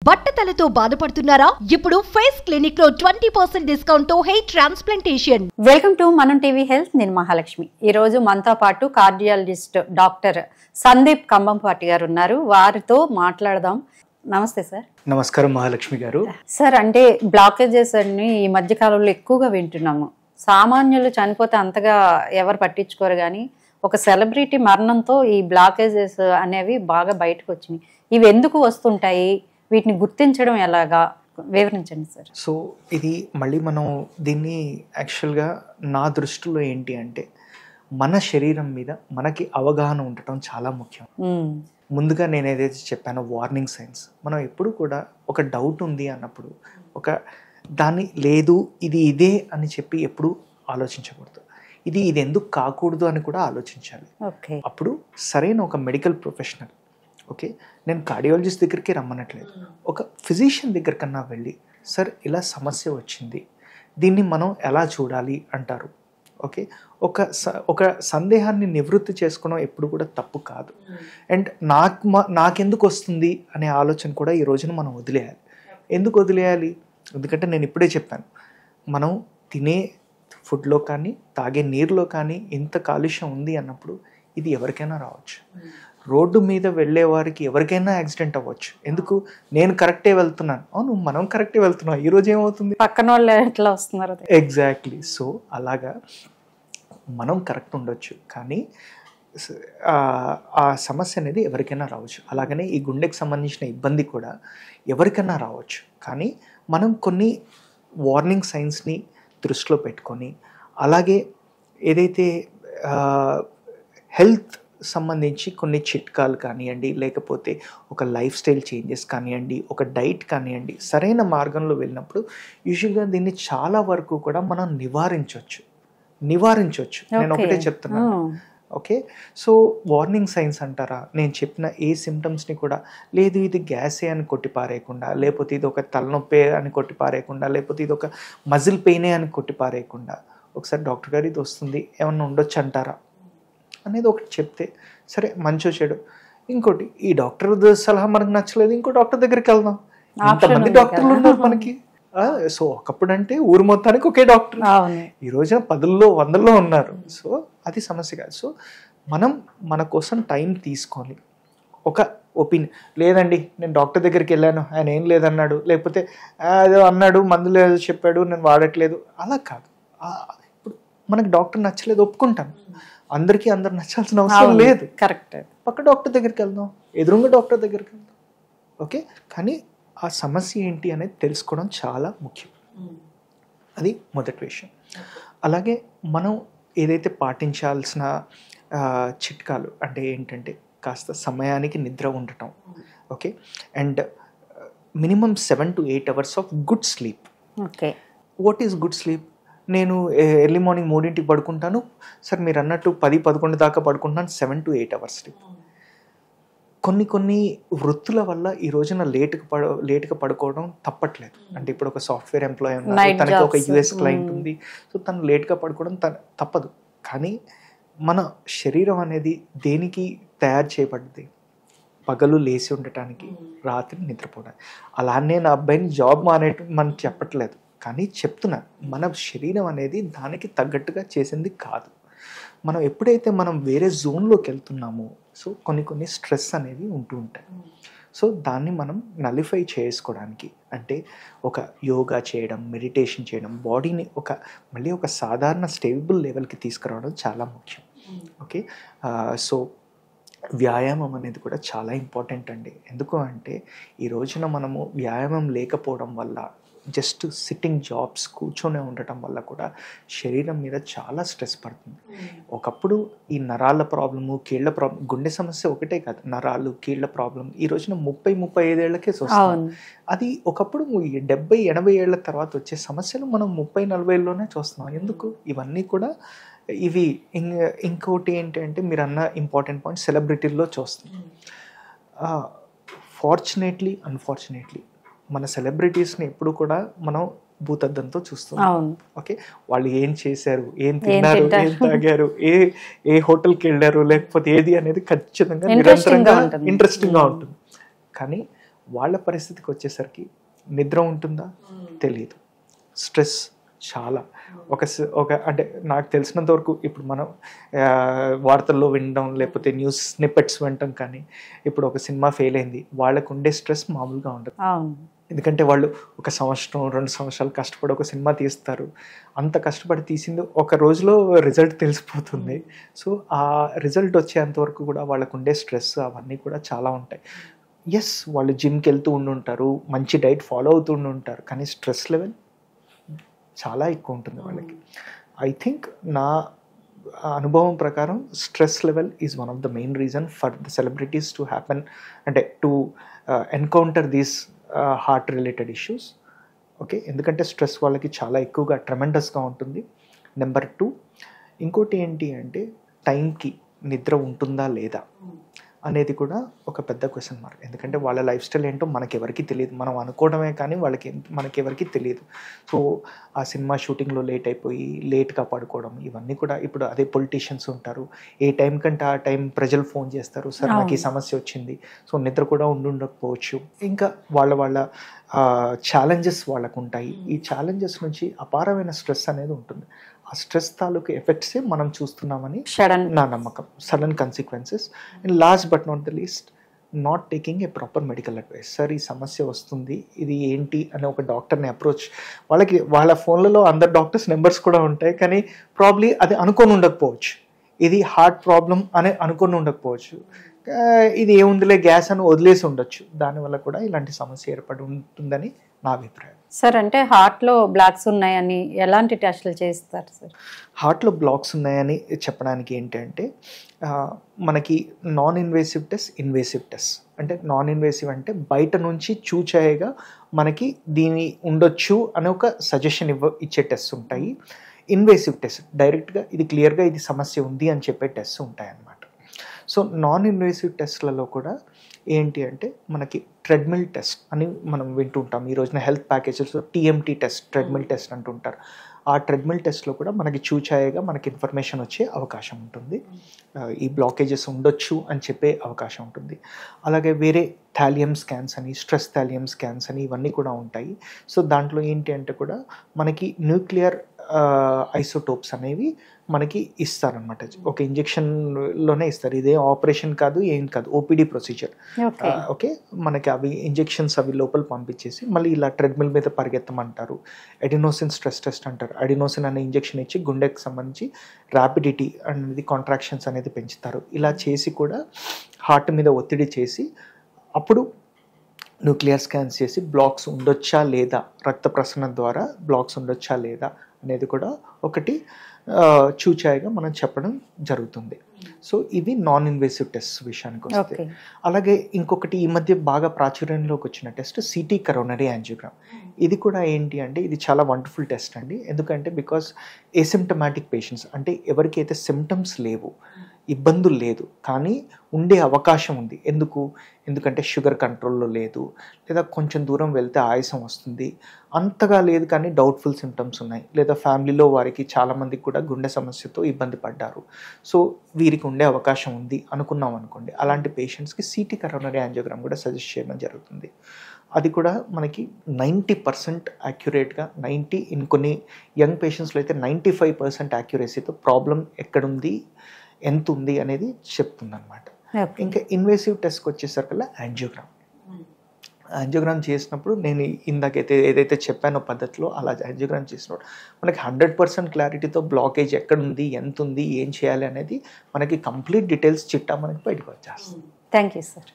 బట్టతలతో బాధపడుతున్నారా? ఇప్పుడు face clinic లో 20% డిస్కౌంట్ తో హెయిర్ ట్రాన్స్ప్లాంటేషన్. వెల్కమ్ టు మనం టీవీ హెల్త్. నేను మహాలక్ష్మి. ఈ రోజు మనతో పాటు కార్డియాలజిస్ట్ డాక్టర్ సందీప్ కంబంపాటి గారు ఉన్నారు. వారితో మాట్లాడదాం. నమస్తే సార్. నమస్కారం మహాలక్ష్మి గారు. సార్, అంటే బ్లాకేజెస్ అన్ని ఈ మధ్య కాలంలో ఎక్కువగా వింటున్నాము. సామాన్యులు చనిపోతే అంతగా ఎవరు పట్టించుకోరు, కానీ ఒక సెలబ్రిటీ మరణంతో ఈ బ్లాకేజెస్ అనేవి బాగా బయటకు వచ్చినాయి. ఇవి ఎందుకు వస్తుంటాయి, వీటిని గుర్తించడం ఎలాగా, వివరించండి సార్. సో ఇది మళ్ళీ మనం దీన్ని యాక్చువల్గా నా దృష్టిలో ఏంటి అంటే, మన శరీరం మీద మనకి అవగాహన ఉండటం చాలా ముఖ్యం. ముందుగా నేను ఏదైతే చెప్పానో వార్నింగ్ సైన్స్, మనం ఎప్పుడు కూడా ఒక డౌట్ ఉంది అన్నప్పుడు ఒక దాన్ని లేదు ఇది ఇదే అని చెప్పి ఎప్పుడు ఆలోచించకూడదు. ఇది ఎందుకు కాకూడదు అని కూడా ఆలోచించాలి. అప్పుడు సరైన ఒక మెడికల్ ప్రొఫెషనల్, ఓకే, నేను కార్డియాలజిస్ట్ దగ్గరికి రమ్మనట్లేదు, ఒక ఫిజిషియన్ దగ్గర కన్నా వెళ్ళి సార్ ఇలా సమస్య వచ్చింది, దీన్ని మనం ఎలా చూడాలి అంటారు. ఓకే, ఒక సందేహాన్ని నివృత్తి చేసుకోవడం ఎప్పుడు కూడా తప్పు కాదు. అండ్ నాకెందుకు వస్తుంది అనే ఆలోచన కూడా ఈ రోజున మనం వదిలేయాలి. ఎందుకు వదిలేయాలి? ఎందుకంటే నేను ఇప్పుడే చెప్పాను, మనం తినే ఫుడ్లో కానీ తాగే నీరులో కానీ ఇంత కాలుష్యం ఉంది అన్నప్పుడు ఇది ఎవరికైనా రావచ్చు. రోడ్డు మీద వెళ్ళే వారికి ఎవరికైనా యాక్సిడెంట్ అవ్వచ్చు. ఎందుకు? నేను కరెక్టే వెళ్తున్నాను. అవును, మనం కరెక్టే వెళ్తున్నాం. ఈరోజు ఏమవుతుంది, పక్కన వాళ్ళు ఎట్లా వస్తున్నారు. ఎగ్జాక్ట్లీ. సో అలాగా మనం కరెక్ట్ ఉండొచ్చు, కానీ ఆ సమస్య అనేది ఎవరికైనా రావచ్చు. అలాగనే ఈ గుండెకి సంబంధించిన ఇబ్బంది కూడా ఎవరికైనా రావచ్చు. కానీ మనం కొన్ని వార్నింగ్ సైన్స్ని దృష్టిలో పెట్టుకొని, అలాగే ఏదైతే హెల్త్ సంబంధించి కొన్ని చిట్కాలు కానివ్వండి, లేకపోతే ఒక లైఫ్ స్టైల్ చేంజెస్ కానివ్వండి, ఒక డైట్ కానివ్వండి, సరైన మార్గంలో వెళ్ళినప్పుడు యూజువల్గా దీన్ని చాలా వరకు కూడా మనం నివారించవచ్చు. నేను ఒకటే చెప్తున్నాను. ఓకే, సో వార్నింగ్ సైన్స్ అంటారా, నేను చెప్పిన ఏ సిమ్టమ్స్ని కూడా లేదు ఇది గ్యాసే అని కొట్టిపారేయకుండా, లేకపోతే ఇది ఒక తలనొప్పే అని కొట్టిపారేయకుండా, లేకపోతే ఇది ఒక మజిల్ పెయినే అని కొట్టిపారేయకుండా, ఒకసారి డాక్టర్ గారు ఇది వస్తుంది ఏమన్నా ఉండొచ్చు అంటారా అనేది ఒకటి చెప్తే సరే, మంచో చెడు. ఇంకోటి, ఈ డాక్టర్ సలహా మనకు నచ్చలేదు, ఇంకో డాక్టర్ దగ్గరికి వెళ్దాం. ఇంతమంది డాక్టర్లు ఉన్నారు మనకి. సో ఒకప్పుడు అంటే ఊరు మొత్తానికి ఒకే డాక్టర్, ఈ రోజున 10లో 100లో ఉన్నారు. సో అది సమస్య కాదు. సో మనం మన కోసం టైం తీసుకొని ఒక ఒపీనియన్, లేదండి నేను డాక్టర్ దగ్గరికి వెళ్ళాను ఆయన ఏం లేదన్నాడు, లేకపోతే ఏదో అన్నాడు మందులు ఏదో చెప్పాడు నేను వాడట్లేదు, అలా కాదు. ఇప్పుడు మనకు డాక్టర్ నచ్చలేదు ఒప్పుకుంటాను, అందరికీ అందరు నచ్చాల్సిన అవసరం లేదు. కరెక్ట్. పక్క డాక్టర్ దగ్గరికి వెళ్దాం, ఎదురుగా డాక్టర్ దగ్గరికి వెళ్దాం. ఓకే, కానీ ఆ సమస్య ఏంటి అనేది తెలుసుకోవడం చాలా ముఖ్యం. అది మొదటి విషయం. అలాగే మనం ఏదైతే పాటించాల్సిన చిట్కాలు అంటే ఏంటంటే, కాస్త సమయానికి నిద్ర ఉండటం. Okay, and minimum 7 to 8 hours of good sleep. Okay, what is good sleep? నేను ఎర్లీ మార్నింగ్ 3ంటికి పడుకుంటాను సార్, మీరు అన్నట్టు 10-11 దాకా పడుకుంటాను, 7 to 8 hours స్లీప్. కొన్ని వృత్తుల వల్ల ఈ రోజున లేట్గా పడుకోవడం తప్పట్లేదు. అంటే ఇప్పుడు ఒక సాఫ్ట్వేర్ ఎంప్లాయీ ఉన్నారు, తనకి ఒక US క్లయింట్ ఉంది, సో తను లేట్గా పడుకోవడం తప్పదు. కానీ మన శరీరం అనేది దేనికి తయారు చేయబడింది? పగలు లేచి ఉండటానికి, రాత్రి నిద్రపోవడానికి. అలానే నా అబ్బాయిని జాబ్ మనం చెప్పట్లేదు, కానీ చెప్తున్నా, మన శరీరం అనేది దానికి తగ్గట్టుగా చేసింది కాదు. మనం ఎప్పుడైతే మనం వేరే జోన్లోకి వెళ్తున్నామో, సో కొన్ని స్ట్రెస్ అనేవి ఉంటూ ఉంటాయి. సో దాన్ని మనం నలిఫై చేసుకోవడానికి అంటే ఒక యోగా చేయడం, మెడిటేషన్ చేయడం, బాడీని మళ్ళీ ఒక సాధారణ స్టేబుల్ లెవెల్కి తీసుకురావడం చాలా ముఖ్యం. ఓకే, సో వ్యాయామం అనేది కూడా చాలా ఇంపార్టెంట్ అండి. ఎందుకు అంటే ఈ రోజున మనము వ్యాయామం లేకపోవడం వల్ల, జస్ట్ సిట్టింగ్ జాబ్స్, కూర్చొని ఉండటం వల్ల కూడా శరీరం మీద చాలా స్ట్రెస్ పడుతుంది. ఒకప్పుడు ఈ నరాల ప్రాబ్లము, కీళ్ళ ప్రాబ్లం, గుండె సమస్య ఒకటే కాదు, నరాలు, కీళ్ళ ప్రాబ్లం ఈ రోజున 30-35 ఏళ్లకే వస్తుంది. అది ఒకప్పుడు 70-80 ఏళ్ల తర్వాత వచ్చే సమస్యలు మనం 30-40లోనే చూస్తున్నాం. ఎందుకు? ఇవన్నీ కూడా ఇవి. ఇంకోటి ఏంటంటే మీరు అన్న ఇంపార్టెంట్ పాయింట్, సెలబ్రిటీల్లో చూస్తాం. ఫార్చునేట్లీ అన్ఫార్చునేట్లీ మన సెలబ్రిటీస్ని ఎప్పుడు కూడా మనం భూతద్దంతో చూస్తున్నాం. ఓకే, వాళ్ళు ఏం చేశారు, ఏం తిన్నారు, ఏం తాగారు, ఏ హోటల్కి వెళ్ళారు, లేకపోతే ఏది అనేది ఖచ్చితంగా నిరంతరంగా ఇంట్రెస్టింగ్గా ఉంటుంది. కానీ వాళ్ళ పరిస్థితికి వచ్చేసరికి నిద్ర ఉంటుందా తెలియదు, స్ట్రెస్ చాలా. ఒక అంటే నాకు తెలిసినంత వరకు ఇప్పుడు మనం వార్తల్లో వినడం లేకపోతే న్యూస్ స్నిప్పెట్స్ వినటం, కానీ ఇప్పుడు ఒక సినిమా ఫెయిల్ అయింది వాళ్ళకు ఉండే స్ట్రెస్ మామూలుగా ఉండదు. ఎందుకంటే వాళ్ళు 1 సంవత్సరం 2 సంవత్సరాలు కష్టపడి ఒక సినిమా తీస్తారు. అంత కష్టపడి తీసింది ఒక రోజులో రిజల్ట్ తెలిసిపోతుంది. సో ఆ రిజల్ట్ వచ్చేంత వరకు కూడా వాళ్ళకు ఉండే స్ట్రెస్ అవన్నీ కూడా చాలా ఉంటాయి. ఎస్, వాళ్ళు జిమ్కి వెళ్తూ ఉండుంటారు, మంచి డైట్ ఫాలో అవుతూ ఉండుంటారు, కానీ స్ట్రెస్ లెవెల్ చాలా ఎక్కువ ఉంటుంది వాళ్ళకి. ఐ థింక్ నా అనుభవం ప్రకారం stress level is one of the main reason for the celebrities to happen, అంటే to encounter these heart related issues. Okay, ఎందుకంటే స్ట్రెస్ వాళ్ళకి చాలా ఎక్కువగా ట్రెమెండస్గా ఉంటుంది. నెంబర్ 2, ఇంకోటి ఏంటి అంటే టైంకి నిద్ర ఉంటుందా లేదా అనేది కూడా ఒక పెద్ద క్వశ్చన్ మార్క్. ఎందుకంటే వాళ్ళ లైఫ్ స్టైల్ ఏంటో మనకెవరికి తెలియదు, మనం అనుకోవడమే కానీ మనకెవరికి తెలియదు. సో ఆ సినిమా షూటింగ్లో లేట్ అయిపోయి లేట్గా పడుకోవడం, ఇవన్నీ కూడా ఇప్పుడు అదే పొలిటీషియన్స్ ఉంటారు, ఏ టైం కంటే ఆ టైం ప్రజలు ఫోన్ చేస్తారు, సార్ నాకు ఈ సమస్య వచ్చింది, సో నిద్ర కూడా ఉండకపోవచ్చు. ఇంకా వాళ్ళ ఛాలెంజెస్ వాళ్ళకు ఉంటాయి. ఈ ఛాలెంజెస్ నుంచి అపారమైన స్ట్రెస్ అనేది ఉంటుంది. ఆ స్ట్రెస్ తాలూకు ఎఫెక్ట్సే మనం చూస్తున్నామని నా నమ్మకం. Sudden consequences. And last but not the least, not taking a proper medical advice. Sir ఈ సమస్య వస్తుంది, ఇది ఏంటి అని ఒక డాక్టర్ని అప్రోచ్, వాళ్ళ ఫోన్లలో అందరు డాక్టర్స్ నెంబర్స్ కూడా ఉంటాయి, కానీ ప్రాబ్లీ అది అనుకొని ఉండకపోవచ్చు, ఇది హార్ట్ ప్రాబ్లం అని అనుకొని ఉండకపోవచ్చు, ఇది ఏముందిలే గ్యాస్ అని వదిలేసి ఉండొచ్చు. దానివల్ల కూడా ఇలాంటి సమస్య ఏర్పడి ఉంటుందని నా అభిప్రాయం. సార్, అంటే హార్ట్లో బ్లాక్స్ ఉన్నాయని ఎలాంటి టెస్టులు చేస్తారు సార్? హార్ట్లో బ్లాక్స్ ఉన్నాయని చెప్పడానికి ఏంటంటే మనకి non invasive test, invasive test. అంటే నాన్ ఇన్వేసివ్ అంటే బయట నుంచి చూచాయగా మనకి దీని ఉండొచ్చు అనే ఒక సజెషన్ ఇచ్చే టెస్ట్ ఉంటాయి. ఇన్వేసివ్ టెస్ట్ డైరెక్ట్గా ఇది క్లియర్గా ఇది సమస్య ఉంది అని చెప్పే టెస్ట్ ఉంటాయి అన్నమాట. సో నాన్ ఇన్వేసివ్ టెస్ట్లలో కూడా ఏంటి అంటే మనకి ట్రెడ్మిల్ టెస్ట్ అని మనం వింటుంటాం. ఈ రోజున హెల్త్ ప్యాకేజెస్లో TMT టెస్ట్, ట్రెడ్మిల్ టెస్ట్ అంటుంటారు. ఆ ట్రెడ్మిల్ టెస్ట్లో కూడా మనకి చూచాయగా మనకి ఇన్ఫర్మేషన్ వచ్చే అవకాశం ఉంటుంది, ఈ బ్లాకేజెస్ ఉండొచ్చు అని చెప్పే అవకాశం ఉంటుంది. అలాగే వేరే థాలియం స్కాన్స్ అని, స్ట్రెస్ థాలియం స్కాన్స్ అని ఇవన్నీ కూడా ఉంటాయి. సో దాంట్లో ఏంటి అంటే కూడా మనకి న్యూక్లియర్ ఐసోటోప్స్ అనేవి మనకి ఇస్తారనమాట. ఒక ఇంజెక్షన్లోనే ఇస్తారు, ఇదే ఆపరేషన్ కాదు, ఏం కాదు, OPD ప్రొసీజర్. ఓకే, మనకి అవి ఇంజెక్షన్స్ అవి లోపల పంపించేసి మళ్ళీ ఇలా ట్రెడ్మిల్ మీద పరిగెత్తమంటారు. అడినోసిన్ స్ట్రెస్ టెస్ట్ అంటారు. అడినోసిన్ అనే ఇంజెక్షన్ ఇచ్చి గుండెకి సంబంధించి ర్యాపిడిటీ అనేది, కాంట్రాక్షన్స్ అనేది పెంచుతారు. ఇలా చేసి కూడా హార్ట్ మీద ఒత్తిడి చేసి అప్పుడు న్యూక్లియర్ స్కాన్స్ చేసి బ్లాక్స్ ఉండొచ్చా లేదా, రక్త ప్రసరణ ద్వారా బ్లాక్స్ ఉండొచ్చా లేదా అనేది కూడా ఒకటి చూచాయిగా మనం చెప్పడం జరుగుతుంది. సో ఇవి నాన్ ఇన్వేసివ్ టెస్ట్ విషయానికి వస్తే. అలాగే ఇంకొకటి ఈ మధ్య బాగా ప్రాచుర్యంలోకి వచ్చిన టెస్ట్ CT కరోనరీ యాంజియోగ్రామ్. ఇది కూడా ఏంటి అంటే ఇది చాలా వండర్ఫుల్ టెస్ట్ అండి. ఎందుకంటే బికాస్ ఏసిమ్టమాటిక్ పేషెంట్స్, అంటే ఎవరికైతే సిమ్టమ్స్ లేవు, ఇబ్బందులు లేదు, కానీ ఉండే అవకాశం ఉంది. ఎందుకంటే షుగర్ కంట్రోల్లో లేదు, లేదా కొంచెం దూరం వెళ్తే ఆయాసం వస్తుంది, అంతగా లేదు కానీ డౌట్ఫుల్ సిమ్టమ్స్ ఉన్నాయి, లేదా ఫ్యామిలీలో వారికి చాలామందికి కూడా గుండె సమస్యతో ఇబ్బంది పడ్డారు, సో వీరికి ఉండే అవకాశం ఉంది అనుకున్నాం అనుకోండి. అలాంటి పేషెంట్స్కి CT కరోనరీ యాంజియోగ్రామ్ కూడా సజెస్ట్ చేయడం జరుగుతుంది. అది కూడా మనకి 90% యాక్యురేట్గా, కొన్ని యంగ్ పేషెంట్స్లో అయితే 95% యాక్యురసీతో ప్రాబ్లం ఎక్కడుంది, ఎంత ఉంది అనేది చెప్తుందన్నమాట. ఇంకా ఇన్వేసివ్ టెస్ట్కి వచ్చేసరికల్లా యాంజియోగ్రామ్ చేసినప్పుడు నేను ఇందాకైతే ఏదైతే చెప్పానో పద్ధతిలో అలా యాంజియోగ్రామ్ చేసినప్పుడు మనకి 100% క్లారిటీతో బ్లాకేజ్ ఎక్కడుంది, ఎంత ఉంది, ఏం చేయాలి అనేది మనకి కంప్లీట్ డీటెయిల్స్ చిట్టా మనకి బయటకు వచ్చేస్తుంది. Thank you sir.